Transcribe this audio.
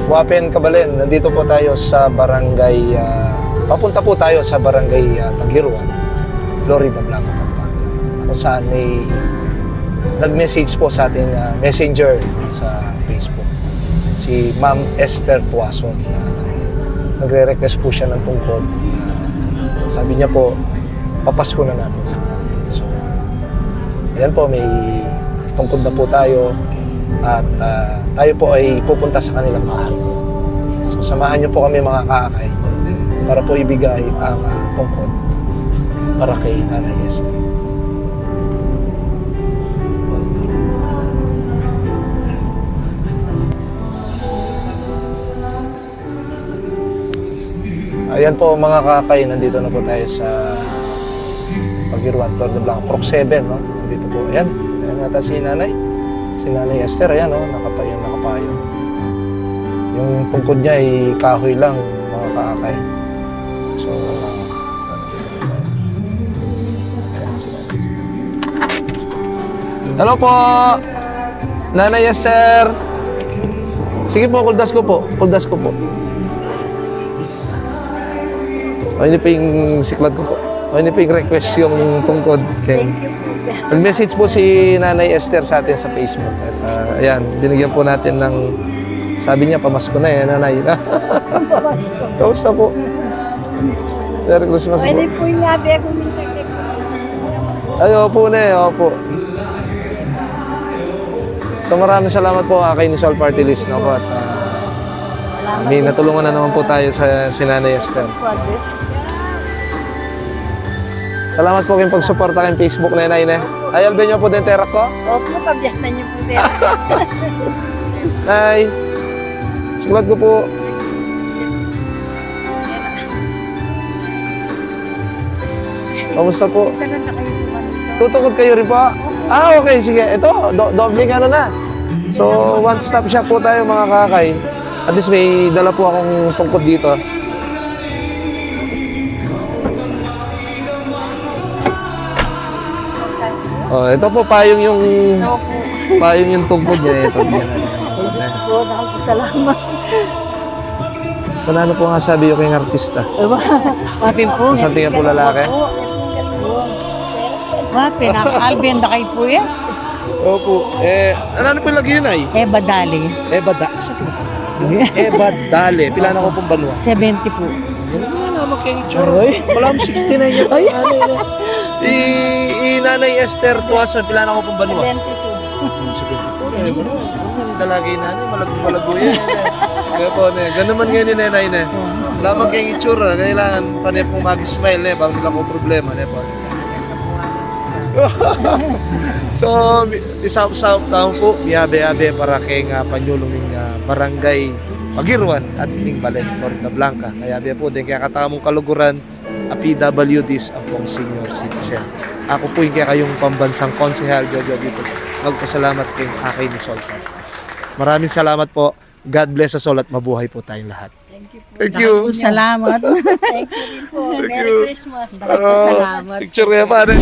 Wapen Kabalen, nandito po tayo sa barangay, papunta po tayo sa barangay Pagiruan, Florida Blanca, Pampanga. Kung saan may nag-message po sa ating messenger sa Facebook. Si Ma'am Esther Puason. Nagre-request po siya ng tungkod. Sabi niya po, papasko na natin sa kanya. So, ayan po, may tungkod na po tayo. At tayo po ay pupunta sa kanilang bahay. So samahan niyo po kami mga kaakay para po ibigay ang tungkod para kay Nanay Esther. Ayan po mga kaakay, nandito na po tayo sa Pagiruan, Florida Blanca, Proc 7, no? Nandito po, ayan nata si Nanay. Si Nanay Esther, ayan o, nakapayo. Yung tungkod niya ay kahoy lang, mga kaakay. So, hello po! Nanay Esther! Sige po, kuldas ko po. O, hindi pa yung siklad ko po. O, hindi pa yung request yung tungkod. Okay. Nag-message po si Nanay Esther sa atin sa Facebook. At ayan, binigyan po natin ng, sabi niya, pamasko na Nanay. Kamusta po? Merry Christmas po. Pwede po yung gabi ako minsan. Ay, opo opo. So maraming salamat po kay Nisol Party List na po. At may natulungan na naman po tayo sa si Nanay Esther. Salamat po kayong pagsuporta kayong Facebook na Nay. Ay, alben niyo po din terak ko? Opo, pabyastan niyo po din. Nay, sulat ko po. Kamusta po? Tutukod kayo rin po? Ah, okay, sige. Ito, dobling ano na. So, one-stop shop po tayo mga kakay. At least may dala po akong tungkod dito. Oh, ito po payong yung tungkod niya. Ito din. Po, salamat. So, ano po nga sabi yung kayong artista? Wapin po. Sa tingin po lalaki? Wapin, Alben na kayo po yan. Opo. Ano po yung lagi yun ay? Eba Dali. Eba Dale. Pila na ko pong banwa? 70 po. Wala naman kayong itsura. Wala mo 69 yun. Nanay Esther Tuason, pila na ko pong banwa? 72. 72. Dalagay nanay, malago yan. Kaya po, ganun man ngayon ni Nanay na. Wala man kayong itsura. Kailangan pa niya pong mag-smile bago nila ko problema. So, isap-sap taon po, biyabe-abe para kay panyulong ng barangay Pagiruan at Ning Balen, Florida Blanca. Kaya biya po din kaya katamong kaluguran a PWDs ang pong senior citizen. Ako po yung kaya kayong pambansang konsehal Jojo dito. Magpasalamat kay Akay Nisol Party. Maraming salamat po. God bless us all at mabuhay po tayong lahat. Thank you. Salamat. Thank you din po. Merry Christmas. Salamat. Picture kaya pa rin.